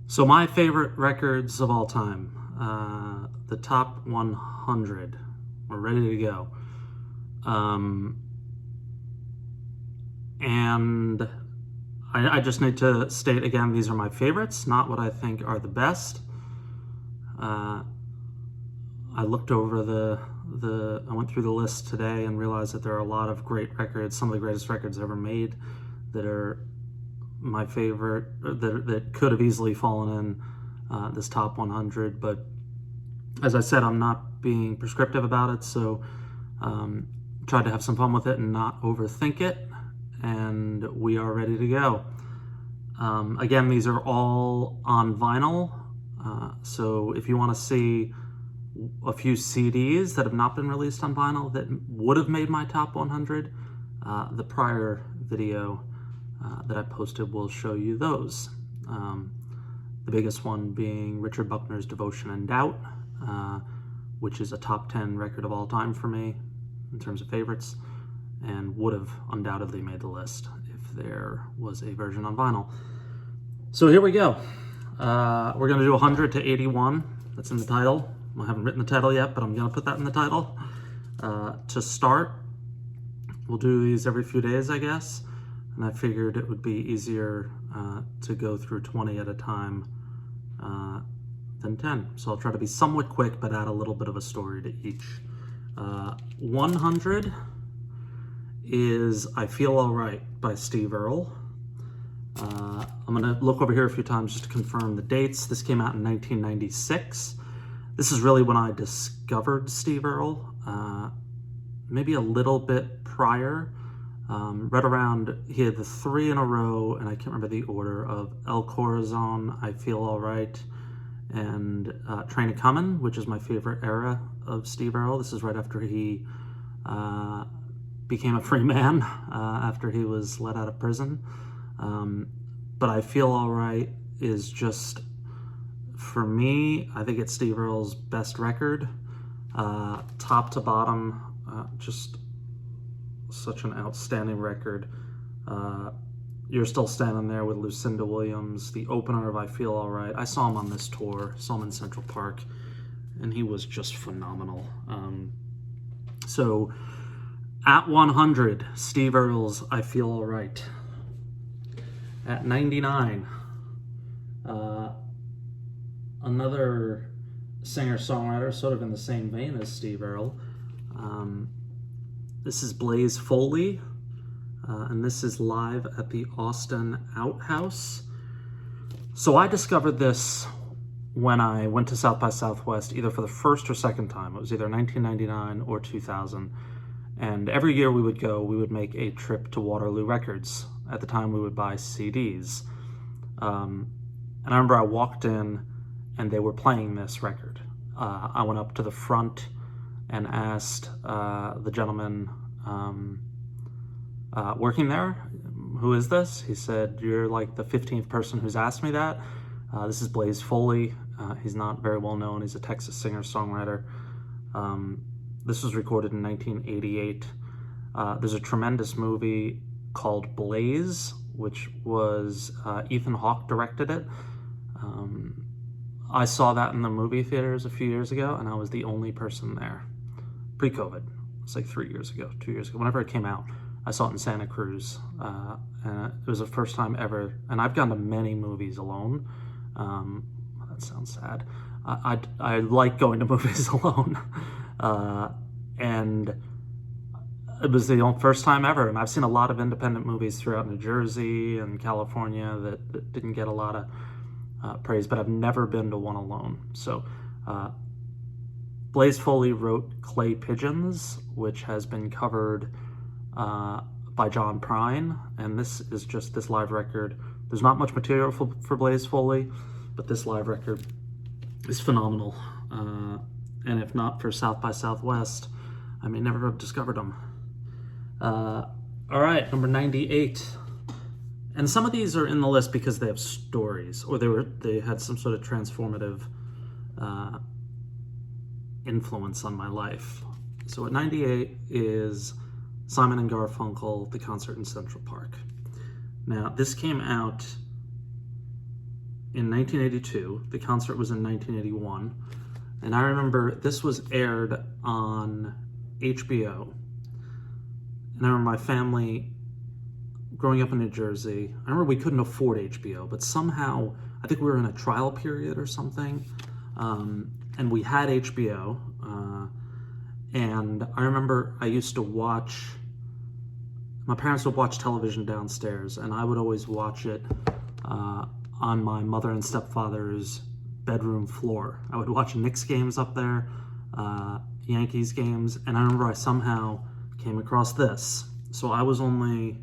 So my favorite records of all time, the top 100. We're ready to go. And I just need to state again, these are my favorites, not what I think are the best. I looked over I went through the list today and realized that there are a lot of great records, some of the greatest records ever made, that are my favorite, that could have easily fallen in this top 100. But as I said, I'm not being prescriptive about it, so tried to have some fun with it and not overthink it, and we are ready to go. Again, these are all on vinyl, so if you want to see a few CDs that have not been released on vinyl that would have made my top 100, the prior video that I posted will show you those. The biggest one being Richard Buckner's Devotion and Doubt, which is a top 10 record of all time for me in terms of favorites, and would have undoubtedly made the list if there was a version on vinyl. So here we go. We're going to do 100 to 81. That's in the title. I haven't written the title yet, but I'm going to put that in the title. To start, we'll do these every few days, I guess, and I figured it would be easier to go through 20 at a time than 10. So I'll try to be somewhat quick, but add a little bit of a story to each. 100 is I Feel Alright by Steve Earle. I'm going to look over here a few times just to confirm the dates. This came out in 1996. This is really when I discovered Steve Earle, maybe a little bit prior. Right around, he had the 3 in a row, and I can't remember the order, of El Corazon, I Feel Alright, and Train a Comin', which is my favorite era of Steve Earle. This is right after he became a free man, after he was let out of prison. But I Feel Alright is just, for me, I think it's Steve Earle's best record, top to bottom, just such an outstanding record. You're Still Standing There with Lucinda Williams, the opener of I Feel Alright. I saw him on this tour, saw him in Central Park, and he was just phenomenal. So at 100, Steve Earle's I Feel Alright. At 99, another singer-songwriter, sort of in the same vein as Steve Earle. This is Blaze Foley, and this is live at the Austin Outhouse. So I discovered this when I went to South by Southwest, either for the first or second time. It was either 1999 or 2000. And every year we would go, we would make a trip to Waterloo Records. At the time, we would buy CDs. And I remember I walked in, and they were playing this record. I went up to the front and asked the gentleman working there, who is this? He said, you're like the 15th person who's asked me that. This is Blaze Foley. He's not very well known. He's a Texas singer-songwriter. This was recorded in 1988. There's a tremendous movie called Blaze, which was Ethan Hawke directed it. I saw that in the movie theaters a few years ago, and I was the only person there. Pre-COVID. It's like 3 years ago, 2 years ago. Whenever it came out, I saw it in Santa Cruz. And it was the first time ever. And I've gone to many movies alone. That sounds sad. I like going to movies alone. And it was the first time ever. And I've seen a lot of independent movies throughout New Jersey and California that didn't get a lot of praise, but I've never been to one alone. So Blaze Foley wrote Clay Pigeons, which has been covered by John Prine, and this is just this live record. There's not much material for Blaze Foley, but this live record is phenomenal. And if not for South by Southwest, I may never have discovered them. All right, number 98. And some of these are in the list because they have stories, or they had some sort of transformative influence on my life. So at 98 is Simon and Garfunkel, The Concert in Central Park. Now, this came out in 1982. The concert was in 1981. And I remember this was aired on HBO. And I remember my family growing up in New Jersey. I remember we couldn't afford HBO, but somehow, I think we were in a trial period or something. And we had HBO. And I remember I used to watch, my parents would watch television downstairs, and I would always watch it on my mother and stepfather's bedroom floor. I would watch Knicks games up there, Yankees games, and I remember I somehow came across this. So I was only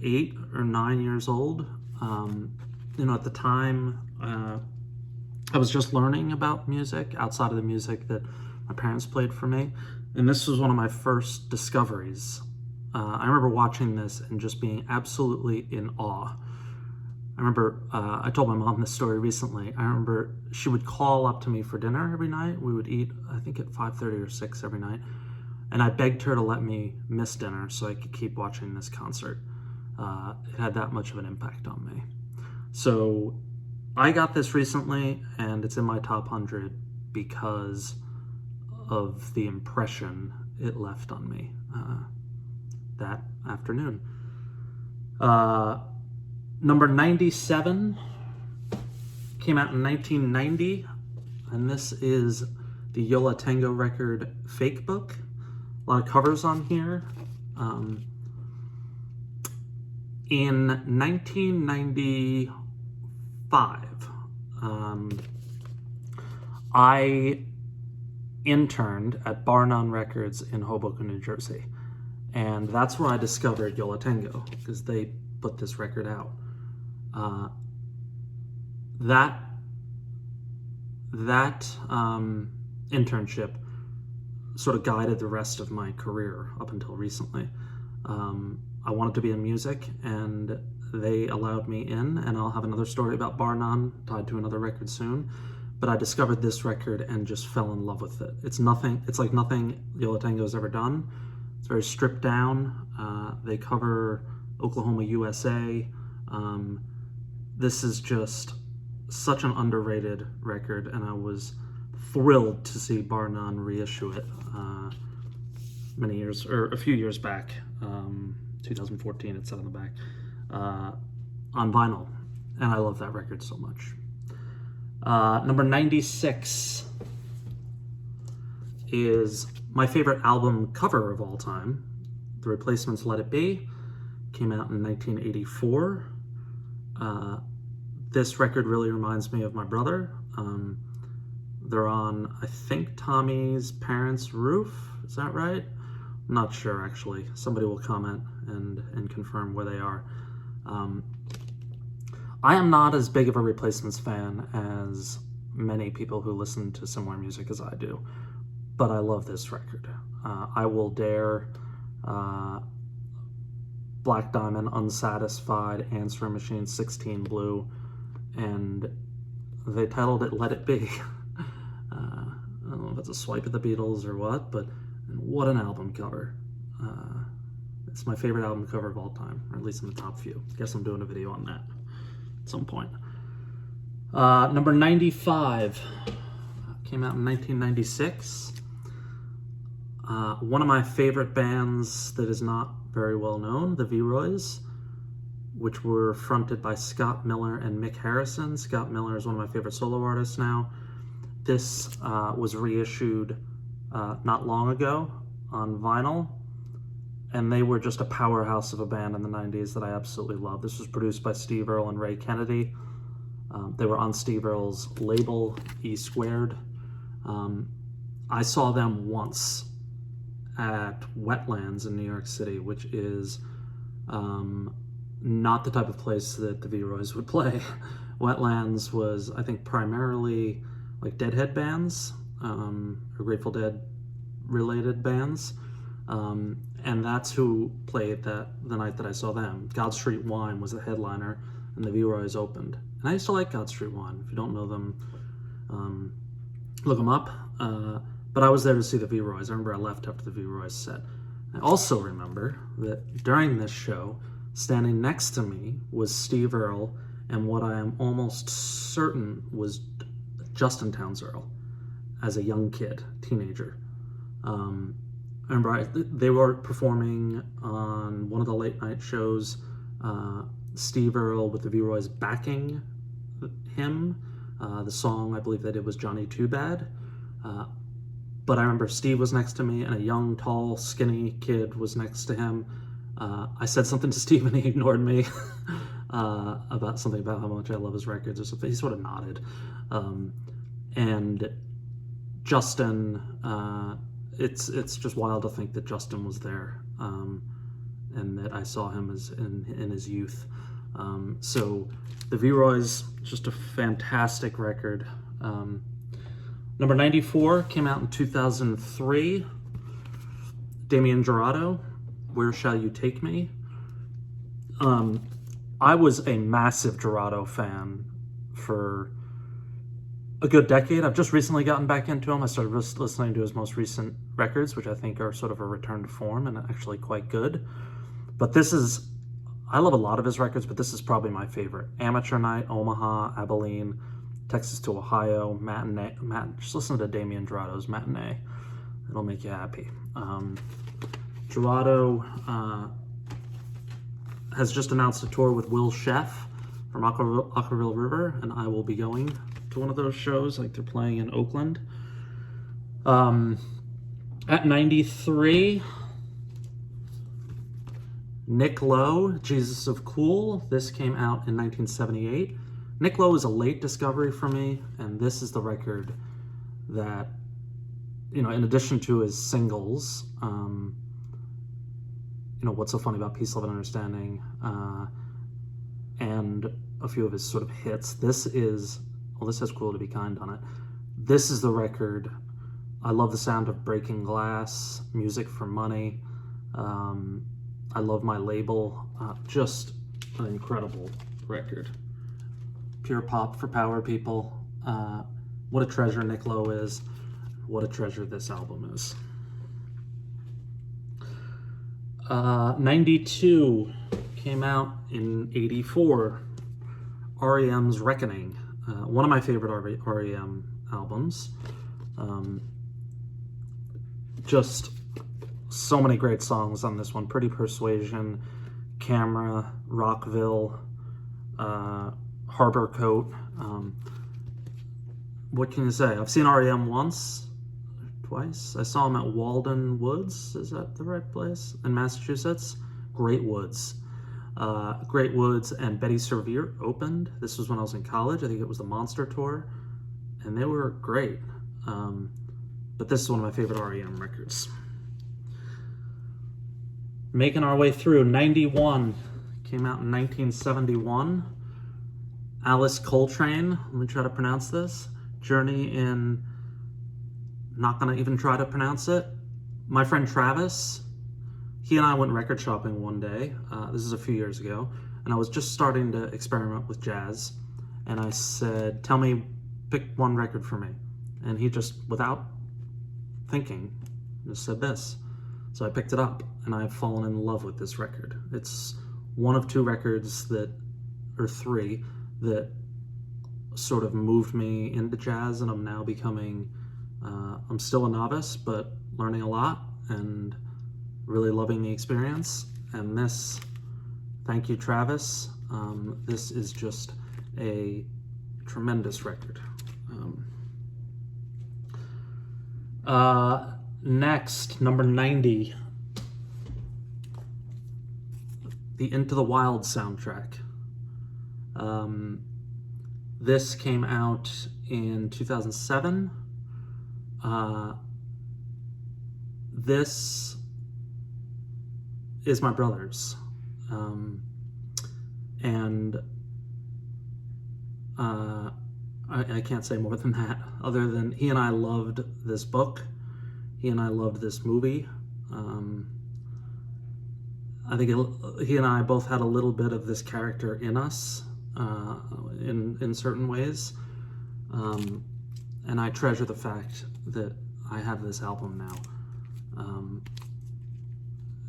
8 or 9 years old. At the time, I was just learning about music outside of the music that my parents played for me. And this was one of my first discoveries. I remember watching this and just being absolutely in awe. I remember, I told my mom this story recently. I remember she would call up to me for dinner every night. We would eat, I think at 5:30 or 6 every night. And I begged her to let me miss dinner so I could keep watching this concert. It had that much of an impact on me. So I got this recently, and it's in my top 100 because of the impression it left on me that afternoon. Number 97 came out in 1990, and this is the Yo La Tengo record Fake Book. A lot of covers on here. In 1995, I interned at Bar None Records in Hoboken, New Jersey. And that's where I discovered Yo La Tengo, because they put this record out. That internship sort of guided the rest of my career up until recently. I wanted to be in music, and they allowed me in, and I'll have another story about Bar None tied to another record soon. But I discovered this record and just fell in love with it. It's like nothing Yo La Tengo's ever done. It's very stripped down. They cover Oklahoma, USA. This is just such an underrated record, and I was thrilled to see Bar None reissue it a few years back. 2014, it said on the back, on vinyl, and I love that record so much. Number 96 is my favorite album cover of all time. The Replacements' Let It Be came out in 1984. This record really reminds me of my brother. They're on, I think, Tommy's parents' roof. Is that right? I'm not sure, actually. Somebody will comment and confirm where they are. I am not as big of a Replacements fan as many people who listen to similar music as I do, but I love this record. I Will Dare, Black Diamond, Unsatisfied, Answering Machine, 16 Blue, and they titled it Let It Be. I don't know if it's a swipe at the Beatles or what, but what an album cover. It's my favorite album cover of all time, or at least in the top few. Guess I'm doing a video on that at some point. Number 95 came out in 1996. One of my favorite bands that is not very well known, the Vroys, which were fronted by Scott Miller and Mick Harrison. Scott Miller is one of my favorite solo artists now. This was reissued not long ago on vinyl, and they were just a powerhouse of a band in the 90s that I absolutely love. This was produced by Steve Earle and Ray Kennedy. They were on Steve Earle's label, E Squared. I saw them once at Wetlands in New York City, which is not the type of place that the Vroys would play. Wetlands was, I think, primarily like Deadhead bands, or Grateful Dead related bands. And that's who played the night that I saw them. God Street Wine was the headliner, and the Vroys opened. And I used to like God Street Wine. If you don't know them, look them up. But I was there to see the Vroys. I remember I left after the Vroys set. I also remember that during this show, standing next to me was Steve Earle and what I am almost certain was Justin Townsend as a young kid, teenager. I remember they were performing on one of the late night shows, Steve Earle with the Vroys backing him. The song I believe they did was Johnny Too Bad. But I remember Steve was next to me, and a young, tall, skinny kid was next to him. I said something to Steve, and he ignored me about something about how much I love his records or something. He sort of nodded. And Justin, it's just wild to think that Justin was there, and that I saw him as in his youth. So the Vroys, just a fantastic record. Number 94 came out in 2003. Damian Dorado, Where Shall You Take Me? I was a massive Dorado fan for a good decade. I've just recently gotten back into him. I started listening to his most recent records, which I think are sort of a return to form and actually quite good. But I love a lot of his records, but this is probably my favorite. Amateur Night, Omaha, Abilene, Texas to Ohio, Matinee. Just listen to Damian Dorado's Matinee. It'll make you happy. Dorado has just announced a tour with Will Sheff from Aquaville River, and I will be going to one of those shows. Like, they're playing in Oakland. At 93, Nick Lowe, Jesus of Cool. This came out in 1978. Nick Lowe is a late discovery for me, and this is the record that, in addition to his singles, What's So Funny About Peace, Love, and Understanding, and a few of his sort of hits. This has Cruel to Be Kind on it. This is the record. I love the sound of Breaking Glass, Music for Money. I love My Label. Just an incredible record. Pure pop for power people. What a treasure Nick Lowe is. What a treasure this album is. 92 came out in 84. REM's Reckoning. One of my favorite REM albums. Just so many great songs on this one. Pretty Persuasion, Camera, Rockville, Harbor Coat. What can you say? I've seen REM twice. I saw them at Walden Woods. Is that the right place? In Massachusetts? Great Woods. Great Woods and Betty Servier opened. This was when I was in college. I think it was the Monster Tour. And they were great. But this is one of my favorite REM records. Making our way through, 91 came out in 1971. Alice Coltrane, let me try to pronounce this. Journey in, not gonna even try to pronounce it. My friend Travis, he and I went record shopping one day. This is a few years ago, and I was just starting to experiment with jazz. And I said, pick one record for me. And he just, without thinking, just said this. So I picked it up, and I've fallen in love with this record. It's one of two records or three, that sort of moved me into jazz, and I'm now becoming, I'm still a novice, but learning a lot and really loving the experience. And this, thank you, Travis. This is just a tremendous record. Next, number 90, the Into the Wild soundtrack. This came out in 2007. This is my brother's. And I can't say more than that, other than he and I loved this book. He and I loved this movie. I think he and I both had a little bit of this character in us, in certain ways. And I treasure the fact that I have this album now.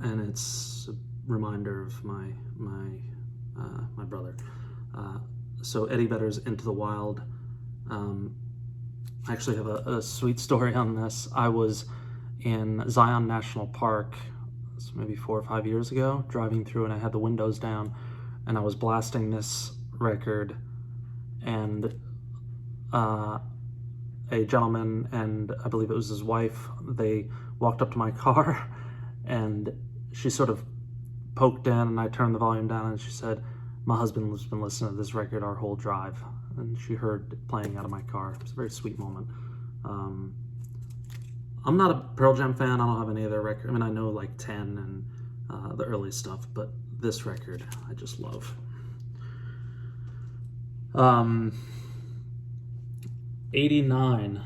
And it's a reminder of my brother. So Eddie Vedder's Into the Wild. I actually have a sweet story on this. I was in Zion National Park, maybe 4 or 5 years ago, driving through, and I had the windows down, and I was blasting this record, and a gentleman, and I believe it was his wife, they walked up to my car, and she sort of poked in, and I turned the volume down, and she said, "My husband has been listening to this record our whole drive," and she heard it playing out of my car. It was a very sweet moment. I'm not a Pearl Jam fan. I don't have any of their records. I mean, I know like 10 and the early stuff, but this record I just love. 89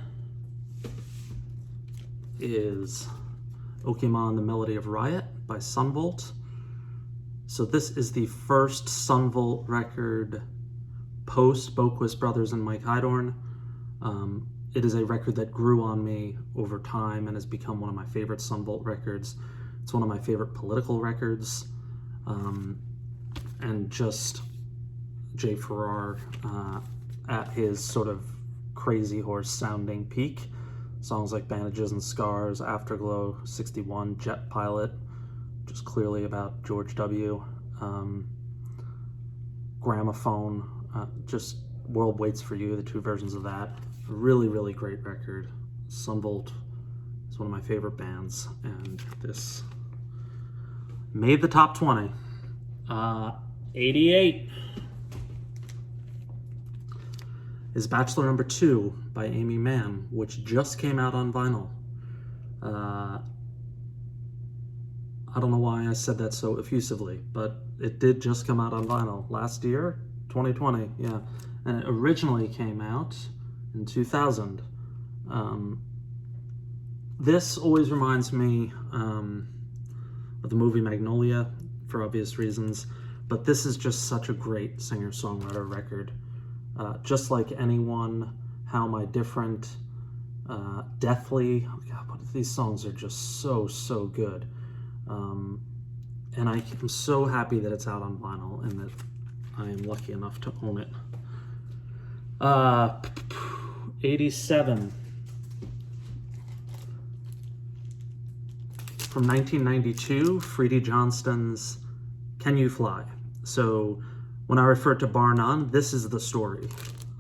is Okemon, the Melody of Riot by Sunvolt. So this is the first Sunvolt record post Boquist Brothers and Mike Heidorn. It is a record that grew on me over time and has become one of my favorite Sunvolt records. It's one of my favorite political records. And just Jay Farrar at his sort of crazy horse sounding peak. Songs like Bandages and Scars, Afterglow, 61, Jet Pilot, just clearly about George W. Gramophone, just World Waits for You, the 2 versions of that. Really, really great record. Sunvolt is one of my favorite bands, and this made the top 20. 88 is Bachelor Number Two by Amy Mann, which just came out on vinyl. I don't know why I said that so effusively, but it did just come out on vinyl last year, 2020, yeah. And it originally came out in 2000. This always reminds me of the movie Magnolia, for obvious reasons, but this is just such a great singer-songwriter record. Just like Anyone, How Am I Different, Deathly. God, but these songs are just so, so good. And I'm so happy that it's out on vinyl and that I am lucky enough to own it. 87. From 1992, Freddie Johnston's Can You Fly? So when I refer to Bar None, this is the story.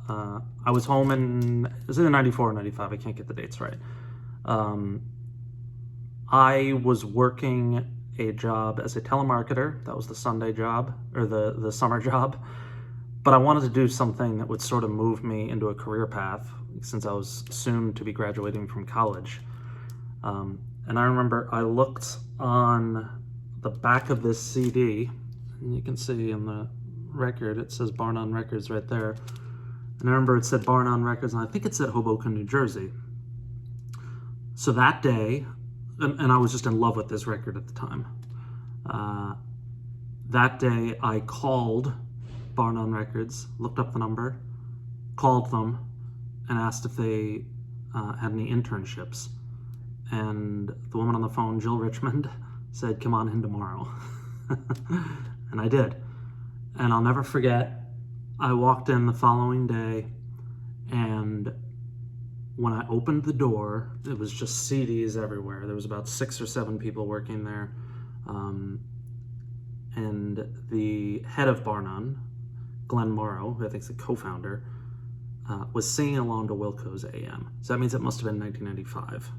I was home in, it was either 94 or 95, I can't get the dates right. I was working a job as a telemarketer. That was the Sunday job, or the summer job. But I wanted to do something that would sort of move me into a career path, since I was soon to be graduating from college. And I remember I looked on the back of this CD, and you can see in the record, it says Bar None Records right there. And I remember it said Bar None Records, and I think it said Hoboken, New Jersey. So that day, and I was just in love with this record at the time. That day, I called Bar None Records, looked up the number, called them, and asked if they had any internships. And the woman on the phone, Jill Richmond, said, "Come on in tomorrow." And I did. And I'll never forget, I walked in the following day, and when I opened the door, it was just CDs everywhere. There was about 6 or 7 people working there. And the head of Bar None, Glenn Morrow, who I think is the co-founder, was singing along to Wilco's AM. So that means it must have been 1995,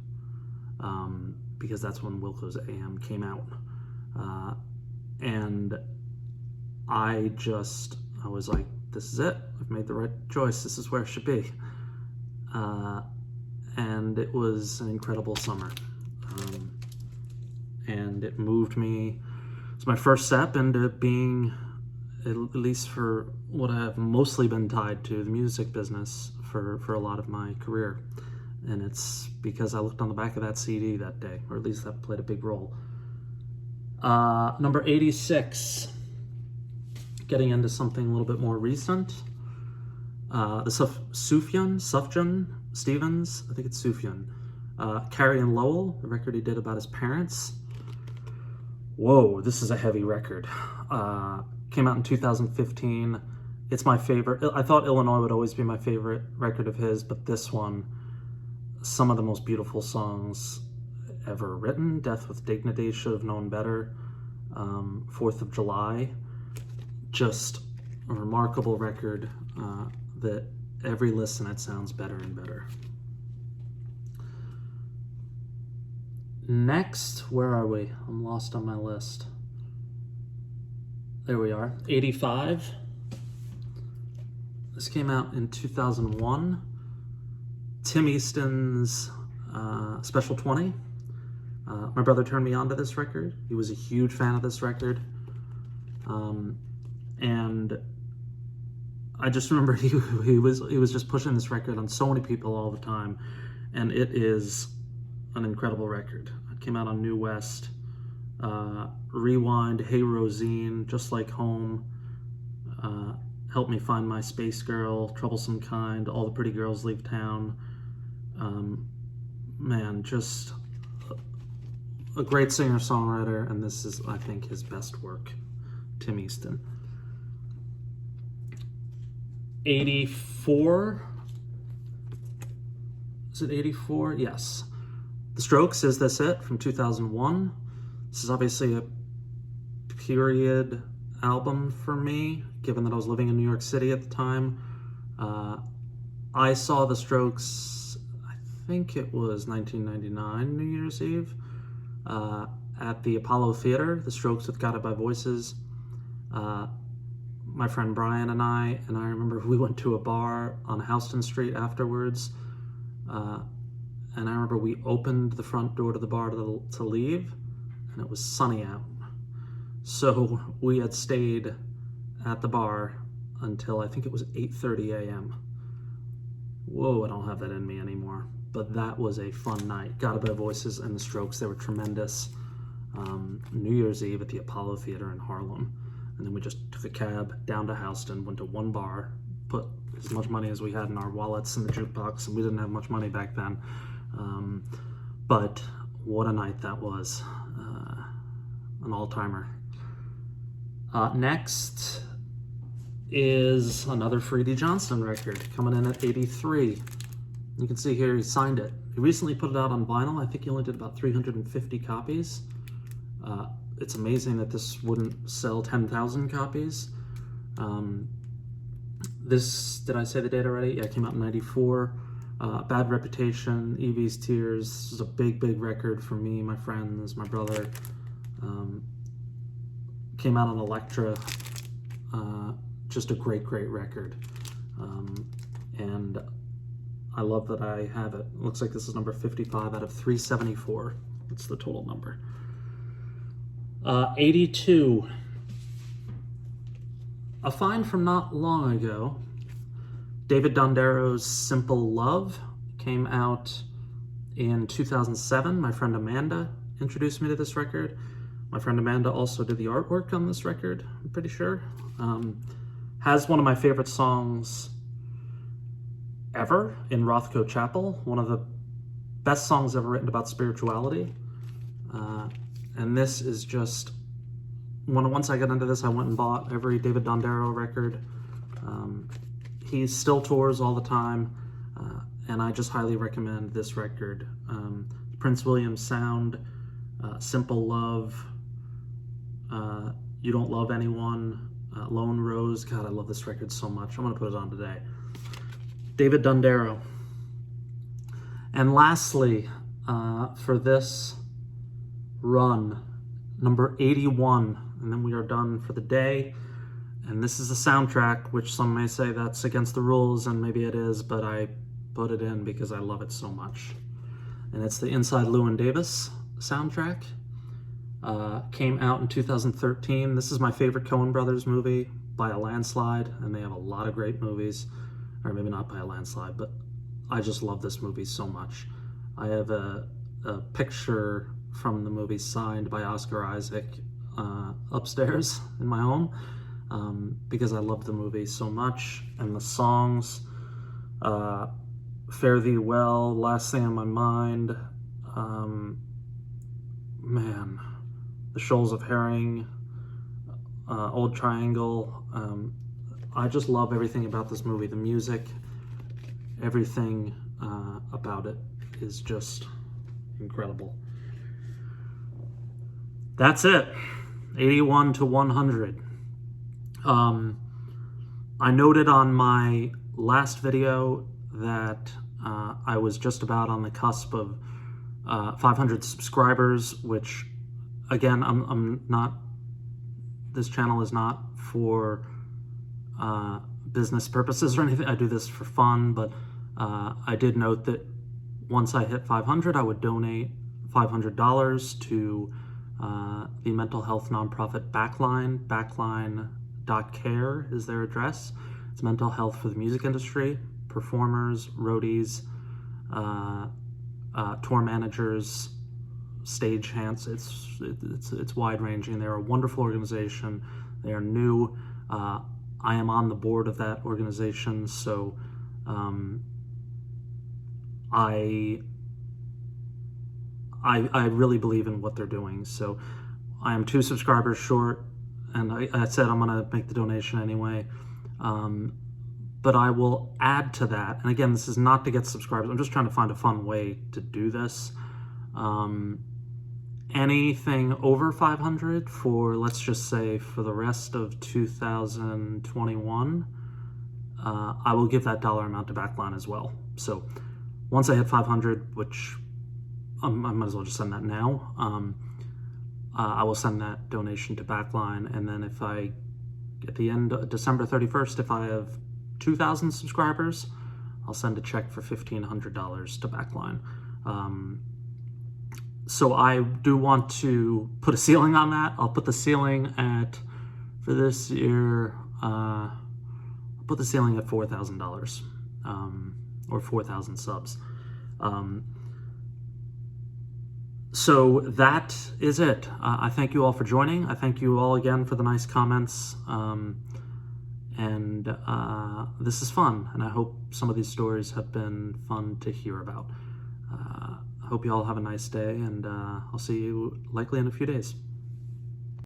because that's when Wilco's AM came out. And I was like, this is it. I've made the right choice. This is where it should be. And it was an incredible summer. And it moved me. It's my first step into being, at least for what I have mostly been tied to, the music business for a lot of my career. And it's because I looked on the back of that CD that day, or at least that played a big role. Number 86, getting into something a little bit more recent. The Sufjan Stevens, I think it's Sufjan. Carrie and Lowell, the record he did about his parents. Whoa, this is a heavy record. Came out in 2015. It's my favorite. I thought Illinois would always be my favorite record of his, but this one, some of the most beautiful songs ever written. Death with Dignity, Should Have Known Better, 4th of July. Just a remarkable record that every listen it sounds better and better. Next, where are we? I'm lost on my list. There we are, 85. This came out in 2001. Tim Easton's Special 20. My brother turned me on to this record. He was a huge fan of this record. And I just remember he was just pushing this record on so many people all the time. And it is an incredible record. It came out on New West. Rewind, Hey Rosine, Just Like Home, Help Me Find My Space Girl, Troublesome Kind, All the Pretty Girls Leave Town. Man, just a great singer-songwriter, and this is, I think, his best work, Tim Easton. 84. Is it 84? Yes. The Strokes, Is This It? From 2001. This is obviously a period album for me, given that I was living in New York City at the time. I saw the Strokes, I think it was 1999, New Year's Eve, at the Apollo Theater, the Strokes with Guided by Voices. My friend Brian and I remember we went to a bar on Houston Street afterwards, and I remember we opened the front door to the bar to leave, and it was sunny out. So we had stayed at the bar until I think it was 8:30 a.m. Whoa, I don't have that in me anymore. But that was a fun night. Guided by Voices and the Strokes, they were tremendous. New Year's Eve at the Apollo Theater in Harlem. And then we just took a cab down to Houston, went to one bar, put as much money as we had in our wallets in the jukebox, and we didn't have much money back then. But what a night that was. An all-timer. Next is another Freddie Johnston record, coming in at 83. You can see here he signed it. He recently put it out on vinyl. I think he only did about 350 copies. It's amazing that this wouldn't sell 10,000 copies. This, did I say the date already? Yeah, it came out in 94. Bad Reputation, Ebs Tears. This is a big, big record for me, my friends, my brother. Came out on Elektra. Just a great, great record. And I love that I have it. It looks like this is number 55 out of 374. That's the total number. 82. A find from not long ago. David Dondaro's Simple Love came out in 2007. My friend Amanda introduced me to this record. My friend Amanda also did the artwork on this record, I'm pretty sure. Has one of my favorite songs ever in Rothko Chapel, one of the best songs ever written about spirituality. And this is just, once I got into this, I went and bought every David Dondaro record. He still tours all the time, and I just highly recommend this record. Prince William Sound, Simple Love, You Don't Love Anyone, Lone Rose. God, I love this record so much. I'm gonna put it on today. David Dondaro. And lastly, for this run, number 81, and then we are done for the day. And this is a soundtrack, which some may say that's against the rules, and maybe it is, but I put it in because I love it so much. And it's the Inside Llewyn Davis soundtrack. Came out in 2013. This is my favorite Coen Brothers movie by a landslide, and they have a lot of great movies. Or maybe not by a landslide, but I just love this movie so much. I have a picture from the movie signed by Oscar Isaac upstairs in my home, because I love the movie so much. And the songs, Fare Thee Well, Last Thing on My Mind, man, The Shoals of Herring, Old Triangle, I just love everything about this movie. The music, everything about it is just incredible. That's it. 81 to 100. I noted on my last video that I was just about on the cusp of 500 subscribers, which, again, I'm not, this channel is not for business purposes or anything. I do this for fun, but I did note that once I hit 500, I would donate $500 to the mental health nonprofit Backline. Backline.care is their address. It's mental health for the music industry, performers, roadies, tour managers, stage hands. It's wide ranging. They're a wonderful organization. They are new. I am on the board of that organization, so I really believe in what they're doing. So I am 2 subscribers short, and I said I'm gonna make the donation anyway. But I will add to that. And again, this is not to get subscribers. I'm just trying to find a fun way to do this. Anything over 500 for, let's just say, for the rest of 2021, I will give that dollar amount to Backline as well. So once I hit 500, which I might as well just send that now, I will send that donation to Backline. And then if I, at the end of December 31st, if I have 2,000 subscribers, I'll send a check for $1,500 to Backline. So I do want to put a ceiling on that. I'll put the ceiling at, for this year, I'll put the ceiling at $4,000, or 4,000 subs. So that is it. I thank you all for joining. I thank you all again for the nice comments. And this is fun, and I hope some of these stories have been fun to hear about. I hope you all have a nice day, and I'll see you likely in a few days.